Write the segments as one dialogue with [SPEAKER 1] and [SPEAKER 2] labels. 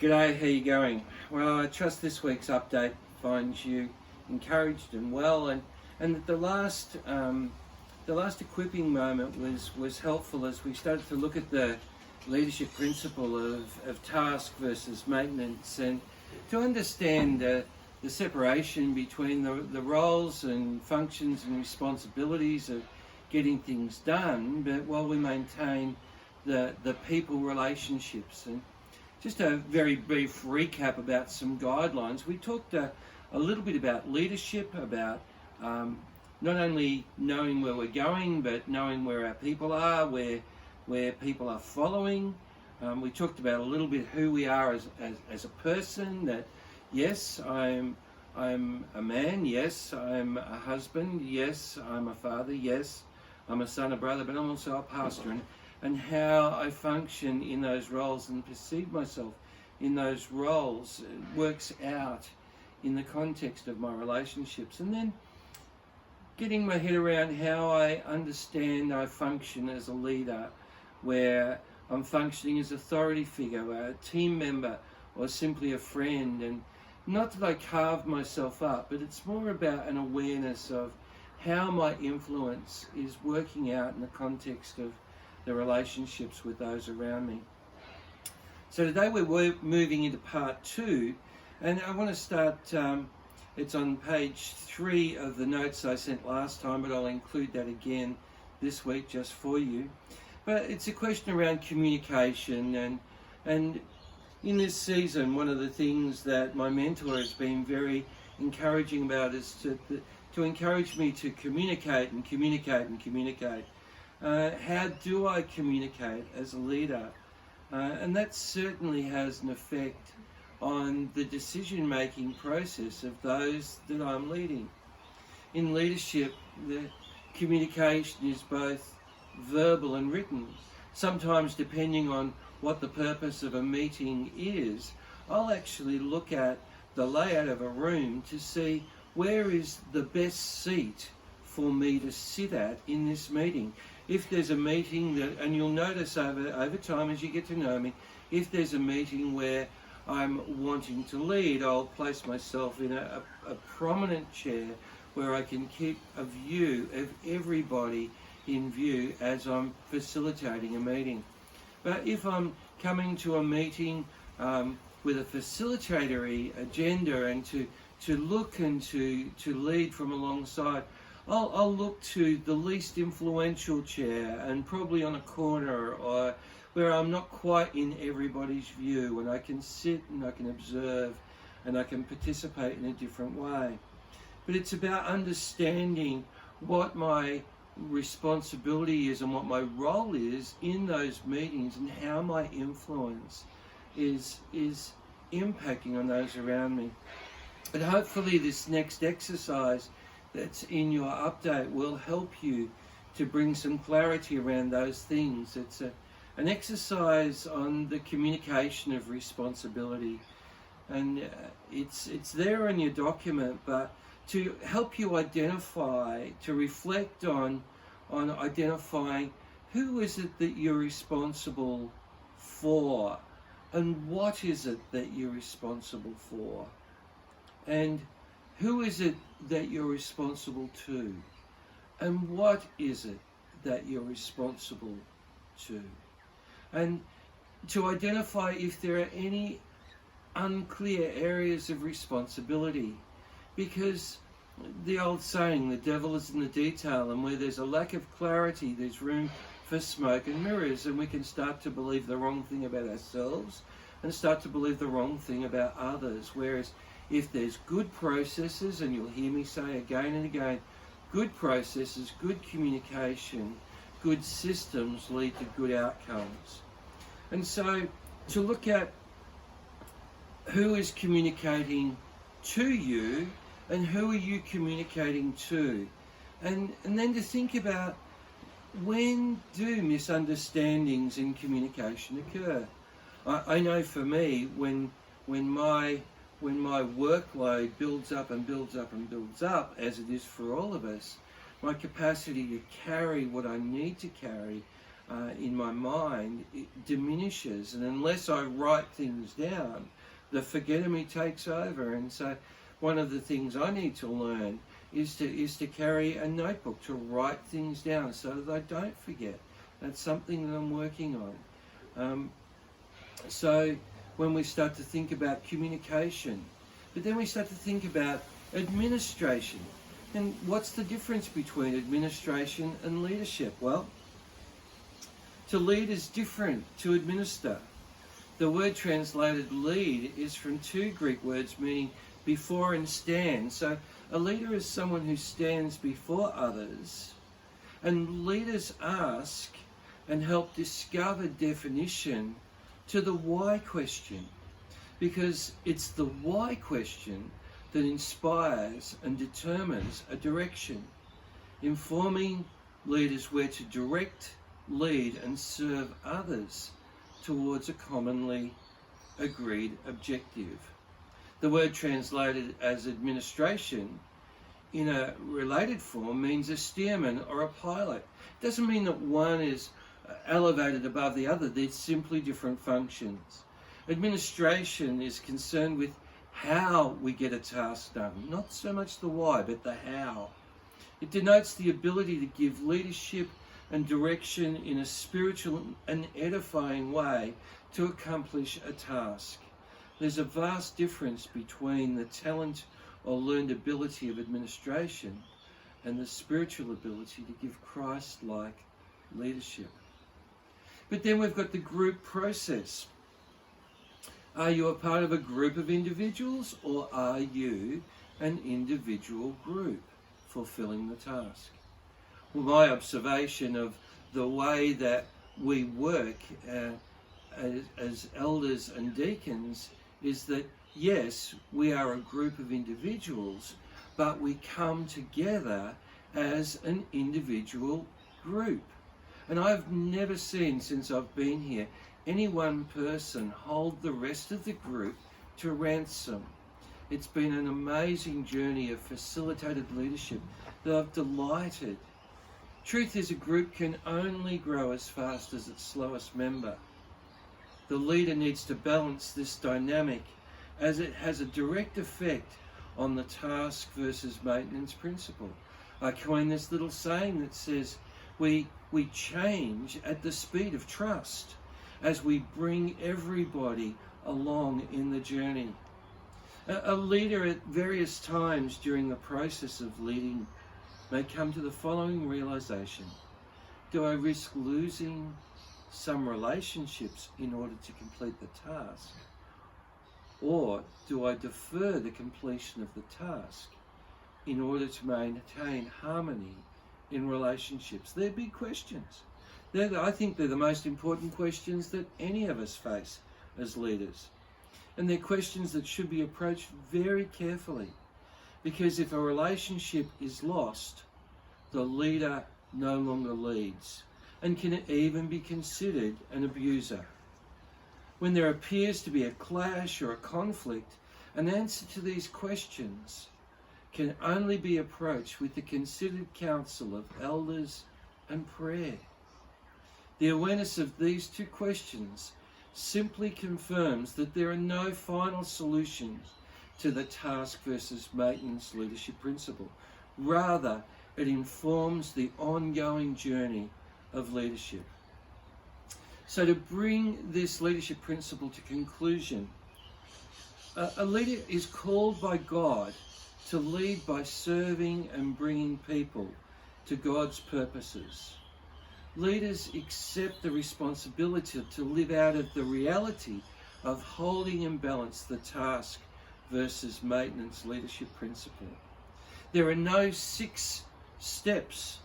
[SPEAKER 1] G'day, how you going? Well, I trust this week's update finds you encouraged and well, and the last equipping moment was helpful as we started to look at the leadership principle of task versus maintenance, and to understand the separation between the roles and functions and responsibilities of getting things done, but while we maintain the people relationships. And just a very brief recap about some guidelines. We talked a little bit about leadership, about not only knowing where we're going, but knowing where our people are, where people are following. We talked about a little bit who we are as a person, that yes, I'm a man, yes, I'm a husband, yes, I'm a father, yes, I'm a son, a brother, but I'm also a pastor. And how I function in those roles and perceive myself in those roles works out in the context of my relationships. And then getting my head around how I understand I function as a leader, where I'm functioning as authority figure, a team member, or simply a friend. And not that I carve myself up, but it's more about an awareness of how my influence is working out in the context of the relationships with those around me. So today we're moving into part 2, and I want to start, it's on page 3 of the notes I sent last time, but I'll include that again this week just for you. But it's a question around communication, and in this season, one of the things that my mentor has been very encouraging about is to encourage me to communicate and communicate and communicate. How do I communicate as a leader? And that certainly has an effect on the decision-making process of those that I'm leading. In leadership, the communication is both verbal and written. Sometimes, depending on what the purpose of a meeting is, I'll actually look at the layout of a room to see where is the best seat for me to sit at in this meeting. If there's a meeting that, and you'll notice over time as you get to know me, if there's a meeting where I'm wanting to lead, I'll place myself in a prominent chair where I can keep a view of everybody in view as I'm facilitating a meeting. But if I'm coming to a meeting with a facilitatory agenda and to look and to lead from alongside, I'll look to the least influential chair, and probably on a corner, or where I'm not quite in everybody's view, and I can sit and I can observe and I can participate in a different way. But it's about understanding what my responsibility is and what my role is in those meetings, and how my influence is impacting on those around me. But hopefully this next exercise that's in your update will help you to bring some clarity around those things. It's an exercise on the communication of responsibility, and it's there in your document, but to help you identify, to reflect on identifying who is it that you're responsible for, and what is it that you're responsible for, and who is it that you're responsible to, and what is it that you're responsible to, and to identify if there are any unclear areas of responsibility. Because the old saying, the devil is in the detail, and where there's a lack of clarity, there's room for smoke and mirrors, and we can start to believe the wrong thing about ourselves and start to believe the wrong thing about others. Whereas if there's good processes, and you'll hear me say again and again, good processes, good communication, good systems lead to good outcomes. And so to look at who is communicating to you, and who are you communicating to, and then to think about, when do misunderstandings in communication occur? I know for me, when my workload builds up and builds up and builds up, as it is for all of us, my capacity to carry what I need to carry in my mind, it diminishes, and unless I write things down, the forget-me takes over. And so one of the things I need to learn is to carry a notebook, to write things down so that I don't forget. That's something that I'm working on. So when we start to think about communication, but then we start to think about administration. And what's the difference between administration and leadership? Well, to lead is different to administer. The word translated lead is from two Greek words meaning before and stand. So a leader is someone who stands before others, and leaders ask and help discover definition to the why question, because it's the why question that inspires and determines a direction, informing leaders where to direct, lead and serve others towards a commonly agreed objective. The word translated as administration in a related form means a steerman or a pilot. It doesn't mean that one is elevated above the other. They're simply different functions. Administration is concerned with how we get a task done, not so much the why, but the how. It denotes the ability to give leadership and direction in a spiritual and edifying way to accomplish a task. There's a vast difference between the talent or learned ability of administration and the spiritual ability to give Christ-like leadership. But then we've got the group process. Are you a part of a group of individuals, or are you an individual group fulfilling the task? Well, my observation of the way that we work as elders and deacons is that, yes, we are a group of individuals, but we come together as an individual group. And I've never seen, since I've been here, any one person hold the rest of the group to ransom. It's been an amazing journey of facilitated leadership that I've delighted. Truth is, a group can only grow as fast as its slowest member. The leader needs to balance this dynamic, as it has a direct effect on the task versus maintenance principle. I coined this little saying that says, we change at the speed of trust as we bring everybody along in the journey. A leader at various times during the process of leading may come to the following realization: do I risk losing some relationships in order to complete the task? Or do I defer the completion of the task in order to maintain harmony in relationships? They're big questions. I think they're the most important questions that any of us face as leaders. And they're questions that should be approached very carefully, because if a relationship is lost, the leader no longer leads and can even be considered an abuser. When there appears to be a clash or a conflict, an answer to these questions can only be approached with the considered counsel of elders and prayer. The awareness of these two questions simply confirms that there are no final solutions to the task versus maintenance leadership principle. Rather, it informs the ongoing journey of leadership. So to bring this leadership principle to conclusion, a leader is called by God to lead by serving and bringing people to God's purposes. Leaders accept the responsibility to live out of the reality of holding in balance the task versus maintenance leadership principle. There are no 6 steps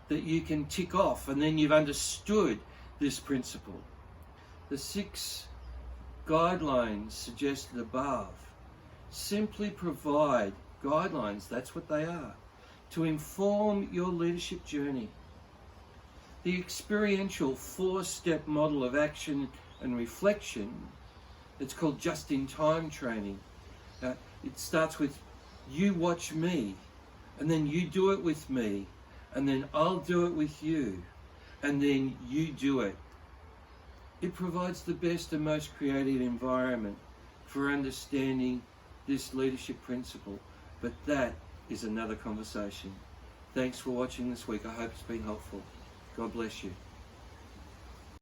[SPEAKER 1] that you can tick off and then you've understood this principle. The 6 guidelines suggested above simply provide guidelines, that's what they are, to inform your leadership journey. The experiential 4-step model of action and reflection, it's called just-in-time training. It starts with you watch me, and then you do it with me, and then I'll do it with you. and then you do it. It provides the best and most creative environment for understanding this leadership principle, but that is another conversation. Thanks for watching this week. I hope it's been helpful. God bless you.